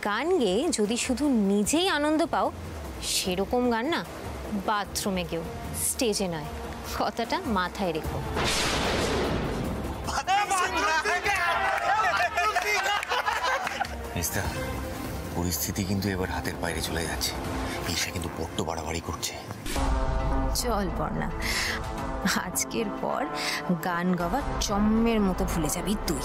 গান গেয়ে যদি শুধু নিজেই আনন্দ পাও সেরকম গান না বাথরুমে গেও, স্টেজে নয়। কথাটা মাথায় রেখো। পরিস্থিতি কিন্তু এবার হাতের বাইরে চলে যাচ্ছে। ঈশা কিন্তু বড্ড বাড়াবাড়ি করছে। চল পর্ণা, আজকের পর গান গাওয়া চম্মের মতো ভুলে যাবি তুই।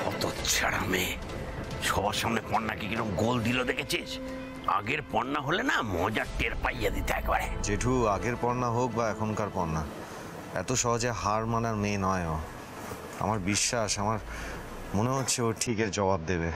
কত ছাড়া মেয়ে, সবার সামনে পণ্যাকে কিরকম গোল দিল দেখেছিস? আগের পণ্যা হলে না মজার টের পাইয়া দিতে একবারে। জেঠু, আগের পণ্যা হোক বা এখনকার পণ্যা, এত সহজে হার মানার মেয়ে নয় ও। আমার বিশ্বাস, আমার মনে হচ্ছে ও ঠিক এর জবাব দেবে।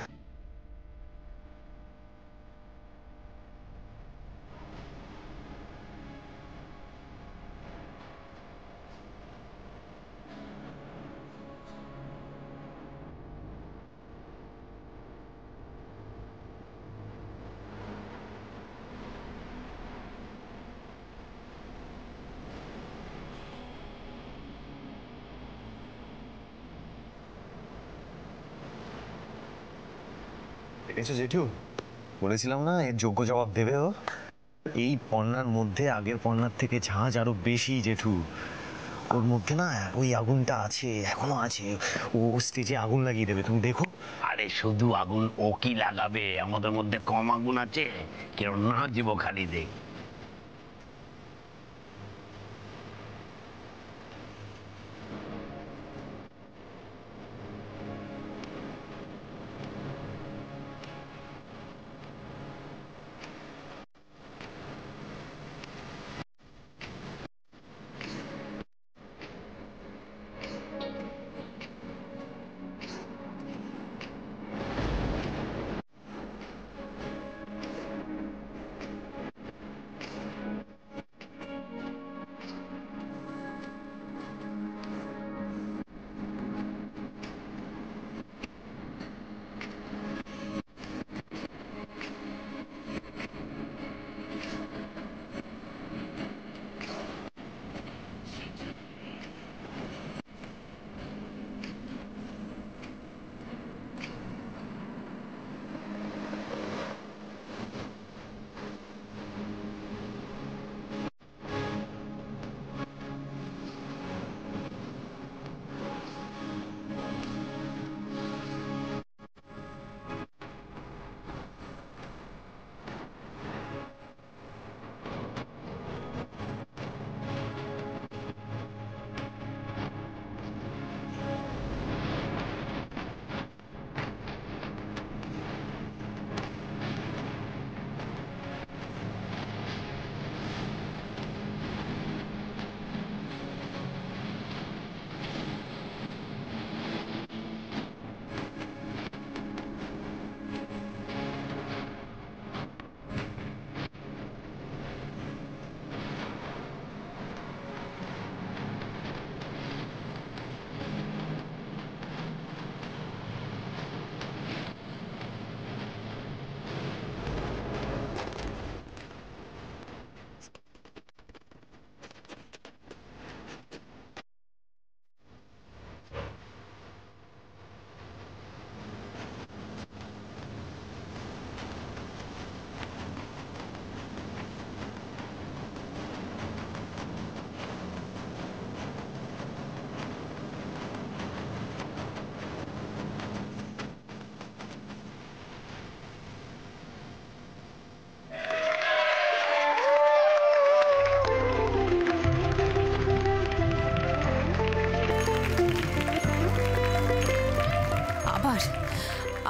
দেখেছো জেঠু, বলেছিলাম না এর যোগ্য জবাব দেবে ও। এই পণ্যার মধ্যে আগের পণ্যার থেকে ঝাঁঝ আরো বেশি জেঠু। ওর মধ্যে না ওই আগুনটা আছে, এখনো আছে। ও স্টেজে আগুন লাগিয়ে দেবে, তুমি দেখো। আরে শুধু আগুন ও কি লাগাবে? আমাদের মধ্যে কম আগুন আছে, কেউ না জীব খালি দেখ।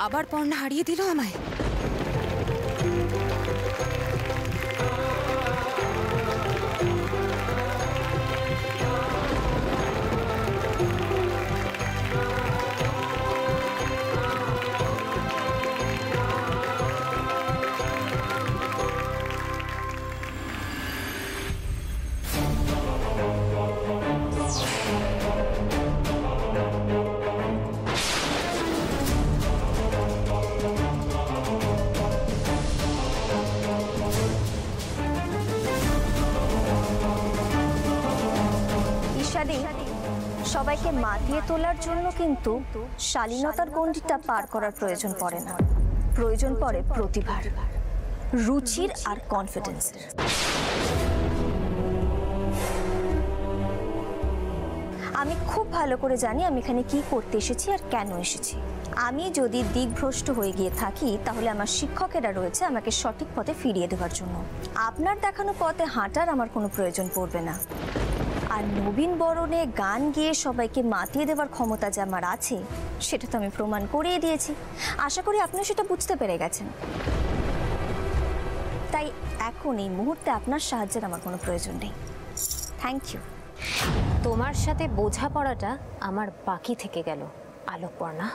আবার পর্ণা হারিয়ে দিল আমায়। শালী, সবাইকে মাতিয়ে তোলার জন্য কিন্তু শালীনতার গণ্ডিটা পার করার প্রয়োজন পড়ে না, প্রয়োজন পড়ে প্রতিভার, রুচির আর কনফিডেন্সের। আমি খুব ভালো করে জানি আমি এখানে কি করতে এসেছি আর কেন এসেছি। আমি যদি দিকভ্রষ্ট হয়ে গিয়ে থাকি তাহলে আমার শিক্ষকেরা রয়েছে আমাকে সঠিক পথে ফিরিয়ে দেওয়ার জন্য। আপনার দেখানো পথে হাঁটার আমার কোনো প্রয়োজন পড়বে না। আর নবীন বরণে গান গেয়ে সবাইকে মাতিয়ে দেওয়ার ক্ষমতা যে আমার আছে সেটা তো আমি প্রমাণ করিয়ে দিয়েছি। আশা করি আপনি সেটা বুঝতে পেরে গেছেন। তাই এখন এই মুহূর্তে আপনার সাহায্যের আমার কোনো প্রয়োজন নেই। Thank you. তোমার সাথে বোঝাপড়াটা আমার বাকি থেকে গেল আলোকপর্ণা।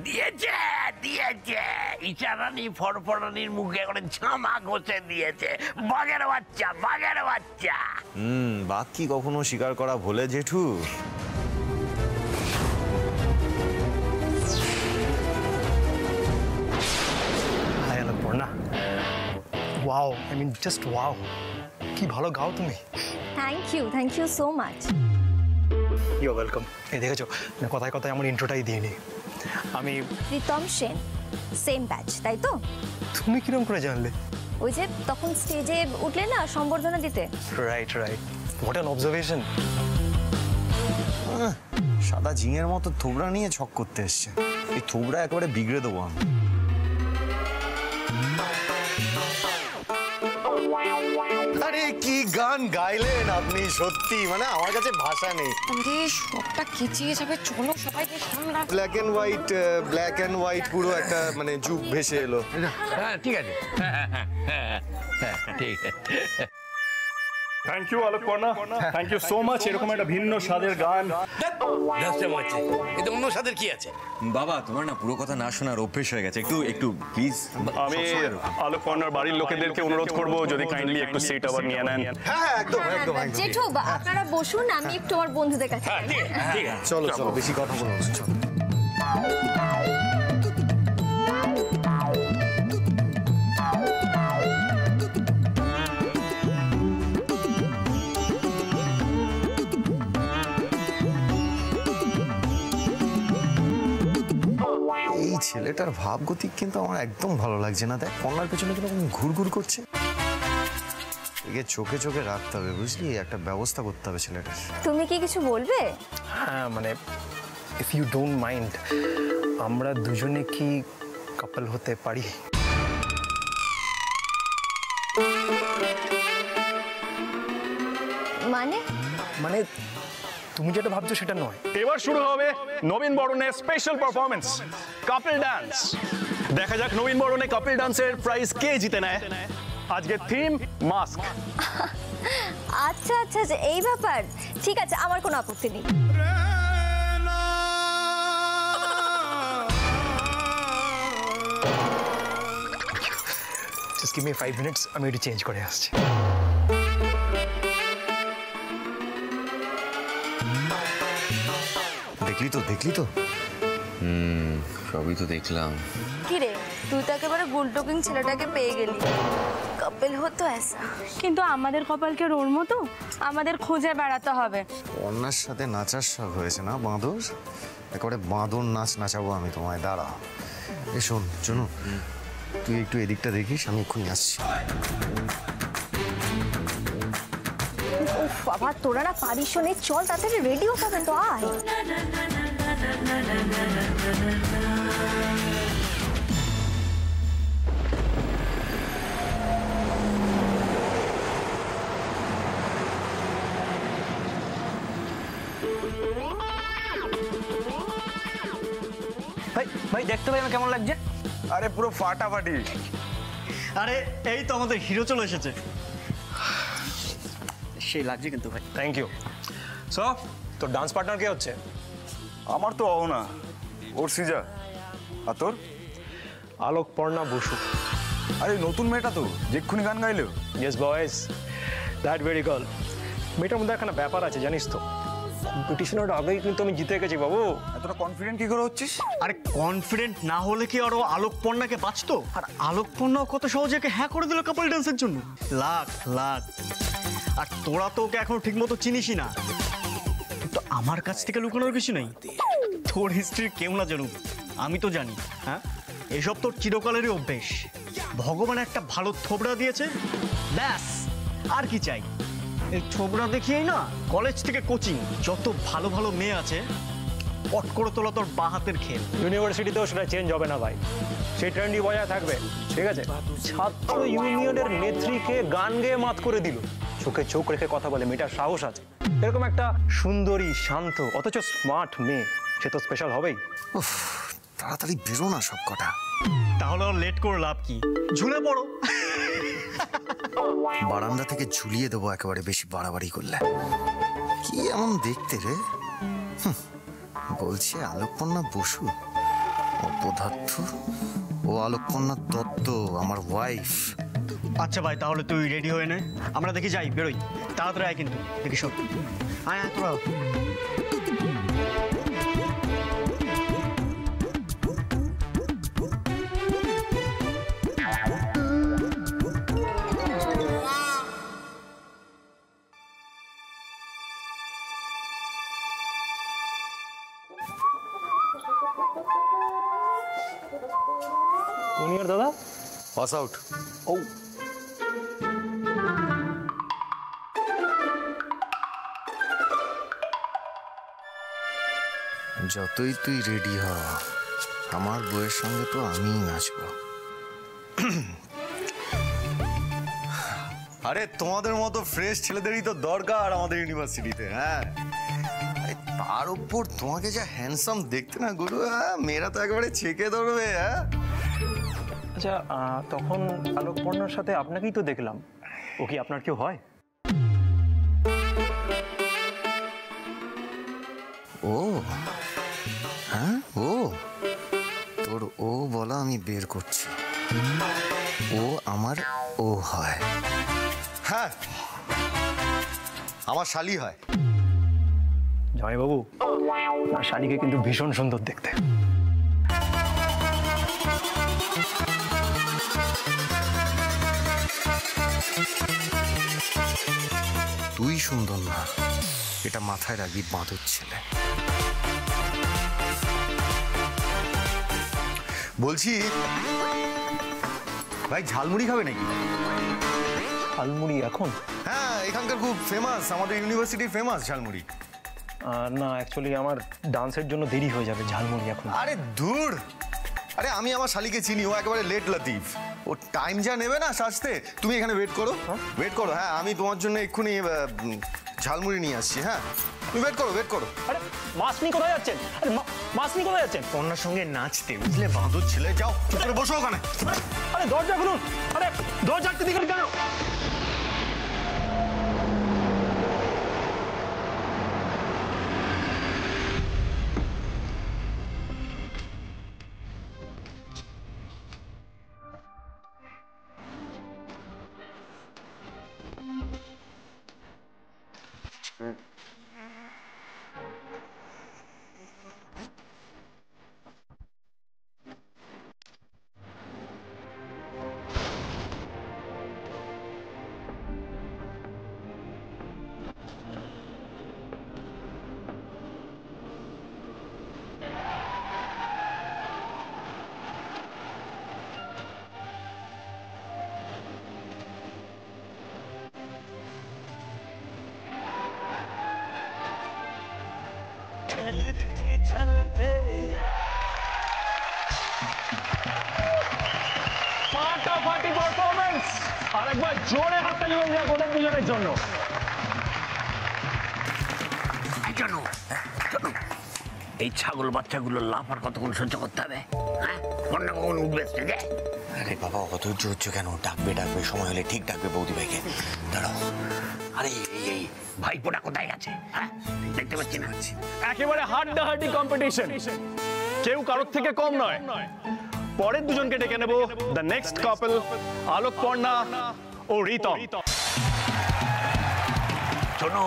দিয়েছে দিয়েছে ইশারানি ফরফরানির মুখে করে ঝামা ঘষে দিয়েছে। বাঘের বাচ্চা, বাঘের বাচ্চা। বাঘ কি কখনো শিকার করা ভোলে জেঠু? Hi Alokparna, wow, I mean just wow, কি ভালো গাও তুমি। Thank you so much. You welcome. এই দেখেছো, কথায় কথায় আমার ইন্ট্রোটাই দিইনি। আমি প্রীতম সেন, সেম ব্যাচ, তাই তো? তুমি কিরম করে জানলে? ওই যে তখন স্টেজে উঠলে না সম্বর্ধনা দিতে। Right right, what an observation. সাদা জিঙের মতো থোবড়া নিয়ে ছক করতে এসছে। এই থোবড়া একেবারে বিগড়ে দেবো আমি। আরে কি গান গাইলেন আপনি, সত্যি মানে আমার কাছে ভাষা নেই। সবটা কেচিয়ে যাবে, চলো সবাইকে সামলা। ব্ল্যাক অ্যান্ড হোয়াইট পুরো একটা মানে যুগ ভেসে এলো। হ্যাঁ ঠিক আছে, ঠিক আছে। Thank you Alokparna, thank you so much. এরকম একটা ভিন্ন স্বাদের গান এতে অন্য স্বাদের কি আছে? বাবা তোমার না পুরো কথা না শোনার অভ্যেস হয়ে গেছে, একটু একটু প্লিজ। আমি আলোকপর্ণার বাড়ির লোকেদেরকে অনুরোধ করব যদি কাইন্ডলি একটু সিট আবার নিয়ে নেন। হ্যাঁ একদম একদম। জেঠু আপনারা বসুন, আমি একটু আমার বন্ধুদের কাছে যাই। চলো চলো, বেশি কথা বলো না, চলো। এই ছেলেটার ভাবগতিক কিন্তু আমার একদম ভালো লাগছে না। দেখ কন্যার পেছনে কিরকম ঘুরঘুর করছে। একে চোখে চোখে রাখতে হবে, বুঝলি? একটা ব্যবস্থা করতে হবে ছেলেটার। তুমি কি কিছু বলবে? হ্যাঁ মানে, ইফ ইউ ডোন্ট মাইন্ড, আমরা দুজনে কি কাপল হতে পারি? মানে মানে তুমি যেটা ভাবছো সেটা নয়। এবার শুরু হবে নবীন বরণের স্পেশাল পারফরমেন্স, কাপল ডান্স। দেখা যাক নবীন বরণে কাপল ডান্সের প্রাইজ কে জিতে নেয়। আজকের থিম মাস্ক। আচ্ছা আচ্ছা আচ্ছা, এই ব্যাপার। ঠিক আছে, আমার কোনো আপত্তি নেই। জাস্ট গিভ মি 5 মিনিটস, আমি এটি চেঞ্জ করে আসছি। দেখলি তো সবই তো দেখলাম। কি রে, তুই তো একেবারে গুলটকিং ছেলেটাকে পেয়ে গেলি। কাপল হতো এসা, কিন্তু আমাদের কপালকে ওর মতো আমাদের খুঁজে বেড়াতে হবে। কন্যার সাথে নাচার শখ হয়েছে না বাঁদর? একেবারে বাঁদর নাচ নাচাবো আমি তোমায়, দাঁড়া। এ শোন চনু, তুই একটু এদিকটা দেখিস, আমি এক্ষুনি আসছি। উফ বাবা, তোরা না পারিস নে, চল তাড়াতাড়ি রেডি হতে হবে তো, আয়। ভাই দেখতে ভাই আমার কেমন লাগছে? আরে পুরো ফাটাফাটি। আরে এই তো আমাদের হিরো চলে এসেছে। সেই লাগছে কিন্তু ভাই। Thank you. সো তোর ডান্স পার্টনার কে হচ্ছে? আমার তো অহনা, ওর সিজা। আর তোর? আলোকপর্ণা বসু। আরে নতুন মেয়েটা তো, যেক্ষুনি গান গাইলো। Yes boys, that very girl. মেয়েটার মধ্যে একটা ব্যাপার আছে জানিস তো, কম্পিটিশনের আগেই কিন্তু আমি জিতে গেছি বাবু। এতটা কনফিডেন্ট কি করে হচ্ছিস? আরে কনফিডেন্ট না হলে কি আরো আলোকপর্ণাকে বাঁচতো? আর আলোকপর্ণাও কত সহজে হ্যাঁ করে দিল কাপল ডান্সের জন্য। লাখ লাখ। আর তোরা তো ওকে এখনো ঠিক মতো চিনিসই না। তো আমার কাছ থেকে লুকানোর কিছু নেই। তোর হিস্ট্রি কেউ না জানুক, আমি তো জানি। হ্যাঁ, এসব তোর চিরকালেরই অভ্যেস। ভগবান একটা ভালো থোবড়া দিয়েছে, ব্যাস আর কি চাই? এই থোবড়া দেখিয়েই না কলেজ থেকে কোচিং যত ভালো ভালো মেয়ে আছে পট করে তোলা তোর বাঁ হাতের খেল। ইউনিভার্সিটিতেও সেটা চেঞ্জ হবে না ভাই, সেই ট্রেন্ডই বজায় থাকবে, ঠিক আছে? ছাত্র ইউনিয়নের নেত্রীকে গান গেয়ে মাত করে দিল, চোখে চোখ রেখে কথা বলে, মেয়েটার সাহস আছে। এরকম একটা সুন্দরী, শান্ত, অথচ স্মার্ট মেয়ে, সে তো স্পেশাল হবেই। তাড়াতাড়ি বেরো না সব কটা। তাহলে আর লেট করে লাভ কি, ঝুলে পড়ো। বারান্দা থেকে ঝুলিয়ে দেবো একেবারে বেশি বাড়াবাড়ি করলে। কি এমন দেখতে রে? বলছে আলোকপর্ণা বসু, অপদার্থ। ও আলোকপর্ণা দত্ত আমার ওয়াইফ। আচ্ছা ভাই, তাহলে তুই রেডি হয়ে নে, আমরা দেখি যাই, বেরোই তাড়াতাড়ি আয় কিন্তু। দেখি সব আয় আয় তোরা। জুনিয়র দাদা, পাস আউট। ও যতই তুই রেডি হ, আমার বউয়ের সঙ্গে তো আমিই নাচবো। আরে তোমাদের মতো ফ্রেশ ছেলেদেরই তো দরকার আমাদের ইউনিভার্সিটিতে। হ্যাঁ, তার উপর তোমাকে যা হ্যান্ডসাম দেখতে না গুরু, মেয়েরা তো একেবারে ছেকে ধরবে। হ্যাঁ, আচ্ছা, তখন আলোকপর্ণার সাথে আপনাকেই তো দেখলাম, ও কি আপনার কেউ হয়? ও হ্যাঁ, ও তোর ও বলা আমি বের করছি। ও আমার ও হয়। হ্যাঁ, আমার শালি হয়। জয়বাবু, আর শালিকে কিন্তু ভীষণ সুন্দর দেখতে। তুই সুন্দর না, এটা মাথায় রাখবি, বাঁদর ছেলে। বলছি ভাই, ঝালমুড়ি খাবে নাকি? ঝালমুড়ি এখন? হ্যাঁ, এখানকার খুব ফেমাস, আমাদের ইউনিভার্সিটির ফেমাস ঝালমুড়ি। না, অ্যাকচুয়ালি আমার ডান্সের জন্য দেরি হয়ে যাবে, ঝালমুড়ি এখন। আরে দূর, আরে আমি আমার শালিকে চিনি, ও একেবারে লেট লতিফ। ও টাইম যা নেবে না সাজতে, তুমি এখানে ওয়েট করো, ওয়েট করো। হ্যাঁ, আমি তোমার জন্য এক্ষুনি ঝালমুড়ি নিয়ে আসছি। হ্যাঁ, তুমি ওয়েট করো, ওয়েট করো। আরে মাসনি কোথায় যাচ্ছেন? আরে মাসনি কোথায় যাচ্ছেন? কন্যার সঙ্গে নাচতে, বুঝলে? বাঁদর ছেলে, যাও চুপ করে বসো ওখানে। আরে দরজা খুলুন, আরে দরজা আটকে দিকে কেন? ফাটাফাটি পারফরমেন্স, আরেকবার জোরে হাততালি হয়ে যাক ওদের দুজনের জন্য। এই ছাগল বাচ্চাগুলো লাফার কতক্ষণ সহ্য করতে হবে? হ্যাঁ, কন্যা কখন উঠবে স্টেজে? আরে বাবা, অত ধৈর্য কেন? ডাকবে ডাকবে, সময় হলে ঠিক ডাকবে বৌদি ভাইকে। দাঁড়াও। আরে এই ভাইপোটা কোথায় গেছে? হ্যাঁ, দেখতে পাচ্ছি না। একেবারে হাড্ডাহাড্ডি কম্পিটিশন, কেউ কারোর থেকে কম নয়। পরের দুজনকে ডেকে নেব, দ্য নেক্সট কাপল, আলোকপর্ণা ও রিতম। শোনো,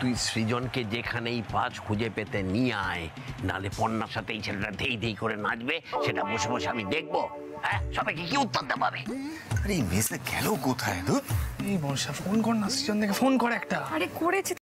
তুই সৃজনকে যেখানেই পাস খুঁজে পেতে নিয়ে আয়, নালে পণ্যার সাথে এই ছেলেটা ধেই ধেই করে নাচবে, সেটা বসে বসে আমি দেখবো। হ্যাঁ, সবাইকে কি উত্তর দেওয়া হবে? আরে এই মেসে গেল কোথায়? ধুর। এই বর্ষা ফোন কর না, সৃজন থেকে ফোন কর একটা। আরে করেছে।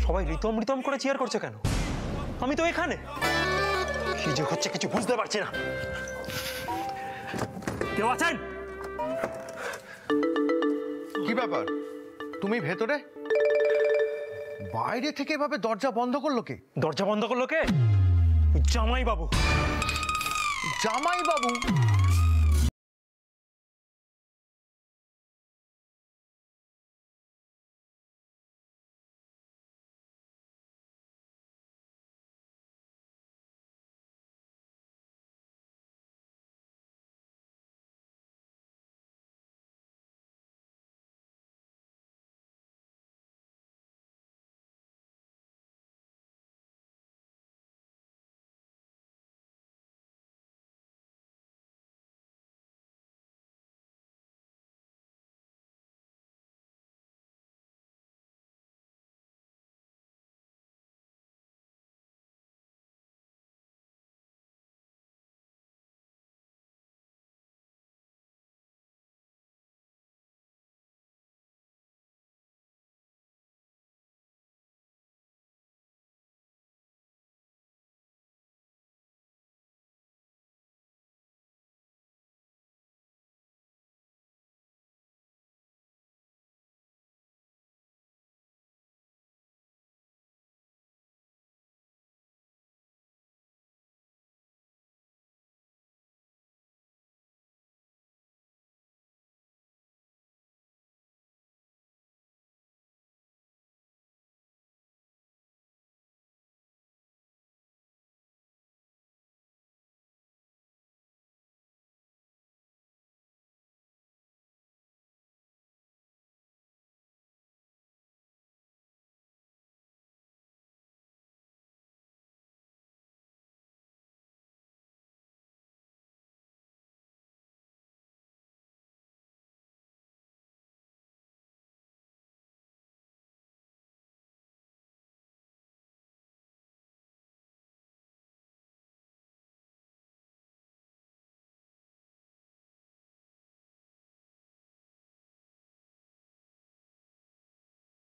সবাই রিতম রিতম করে চিয়ার করছে কেন? আমি তো এখানে। কি যে হচ্ছে কিছু বুঝতে পারছি না। কেউ আছেন? কি ব্যাপার, তুমি ভেতরে? বাইরে থেকে এভাবে দরজা বন্ধ করলো কে? দরজা বন্ধ করলো কে? জামাই বাবু। জামাই বাবু?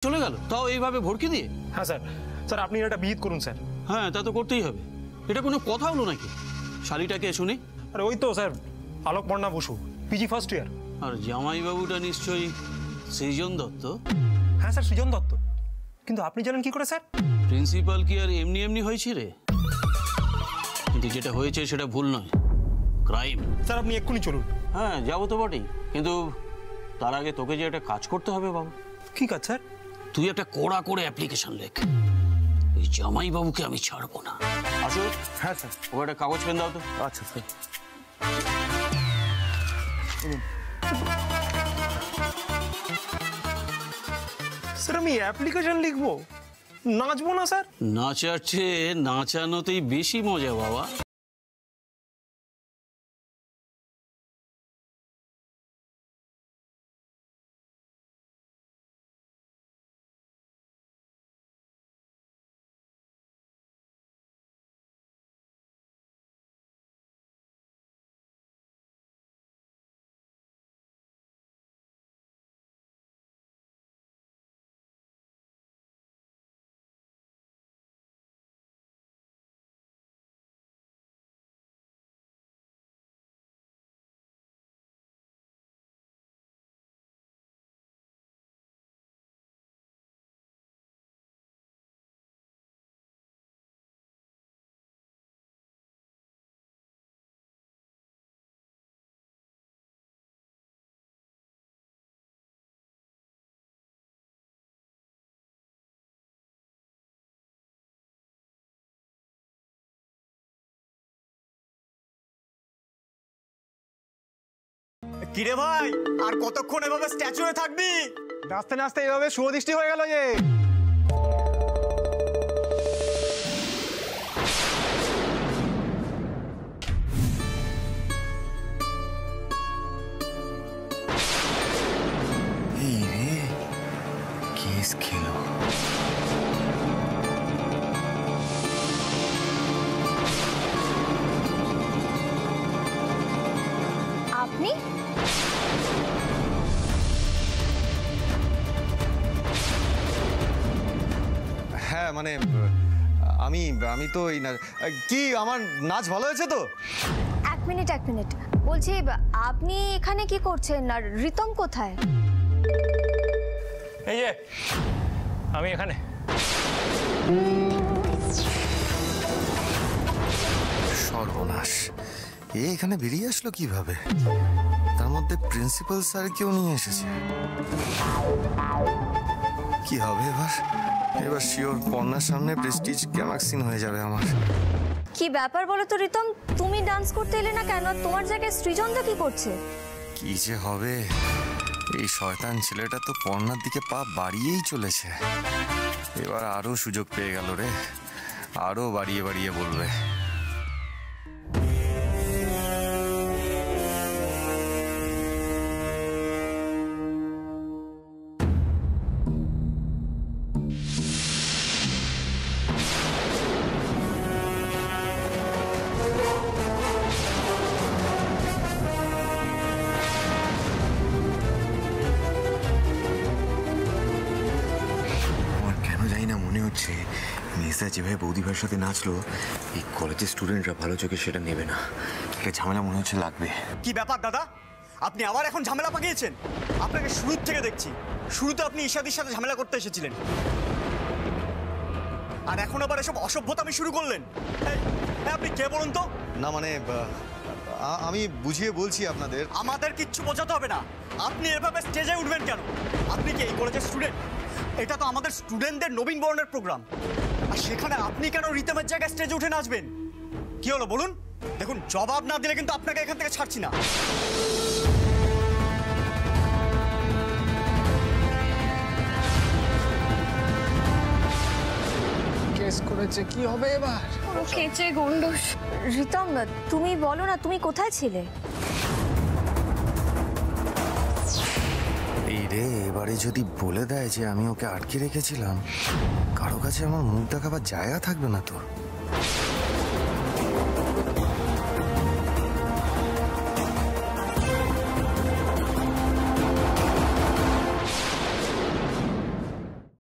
চলে গেল, তাও এইভাবে ভরকে দিয়ে? হ্যাঁ স্যার। স্যার আপনি এটা বিহিত করুন স্যার। হ্যাঁ, তা তো করতেই হবে। এটা কোনো কথা হলো নাকি? শালিটাকে শুনি। আরে ওই তো sir, Alok Parna Basu, PG first year. আর জামাইবাবুটা নিশ্চয়ই সৃজন দত্ত। হ্যাঁ স্যার, সৃজন দত্ত। কিন্তু আপনি জানেন কি করে স্যার? প্রিন্সিপাল কি আর এমনি এমনি হয়েছে রে? কিন্তু যেটা হয়েছে সেটা ভুল নয়, ক্রাইম। স্যার আপনি এক্ষুনি চলুন। হ্যাঁ, যাবো তো বটেই, কিন্তু তার আগে তোকে যে একটা কাজ করতে হবে বাবু। কি কাজ স্যার? তুই একটা কড়া করে অ্যাপ্লিকেশন লেখ। এই জামাইবাবুকে আমি ছাড়বো না। আসো। হ্যাঁ স্যার। ও একটা কাগজ পেন দাও তো। আচ্ছা স্যার। স্যার আমি অ্যাপ্লিকেশন লিখবো, নাচবো না স্যার? নাচার চেয়ে নাচানোতেই বেশি মজা বাবা। কিরে ভাই, আর কতক্ষণ এভাবে স্ট্যাচু হয়ে থাকবি? নাচতে নাচতে এভাবে সুদৃষ্টি হয়ে গেল যে। এই রে, কেস খেলো। আপনি? হ্যাঁ মানে আমি তো এই না কি, আমার নাচ ভালো হয়েছে তো? এক মিনিট বলছি, আপনি এখানে কি করছেন আর রিতম কোথায়? এই যে আমি এখানে। সর্বনাশ, এখানে বেরিয়ে আসলো কিভাবে? তার মধ্যে প্রিন্সিপাল স্যার কেউ নিয়ে এসেছে। কি হবে এবার শিওর পর্ণার সামনে প্রেস্টিজ ক্যামাক্সিন হয়ে যাবে আমার। কি ব্যাপার বলো তো রিতম, তুমি ডান্স করতে এলে না কেন? তোমার জায়গায় সৃজনদা কি করছে? কি যে হবে, এই শয়তান ছেলেটা তো পর্ণার দিকে পা বাড়িয়েই চলেছে। এবার আরো সুযোগ পেয়ে গেল রে, আরো বাড়িয়ে বাড়িয়ে বলবে। মেসা যেভাবে বৌদিভাইয়ের সাথে নাচলো, এই কলেজের স্টুডেন্টরা ভালো চোখে সেটা নেবে না। একটা ঝামেলা মনে হচ্ছে লাগবে। কি ব্যাপার দাদা, আপনি আবার এখন ঝামেলা পাকিয়েছেন? আপনাকে শুরুর থেকে দেখছি, শুরুতে আপনি ঈশাদির সাথে ঝামেলা করতে এসেছিলেন, আর এখন আবার এসব অসভ্যতামি শুরু করলেন। আপনি কে বলুন তো? না মানে আমি বুঝিয়ে বলছি আপনাদের। আমাদের কিচ্ছু বোঝাতে হবে না। আপনি এভাবে স্টেজে উঠবেন কেন? আপনি কি এই কলেজের স্টুডেন্ট? এটা তো আমাদের স্টুডেন্টদের নবীন বরণের প্রোগ্রাম, আর সেখানে আপনি কেন রিতমের জায়গায় স্টেজে উঠে নাচবেন? কি হলো বলুন? দেখুন, জবাব না দিলে কিন্তু আপনাকে এখান থেকে ছাড়ছি না। কেস করেছে, কি হবে এবার? খেচে গন্ডস। রিতম, তুমি বলো না, তুমি কোথায় ছিলে? এই রে, এবারে যদি বলে দেয় যে আমি ওকে আটকে রেখেছিলাম, কারো কাছে আমার মুখ দেখাবার জায়গা থাকবে না তো।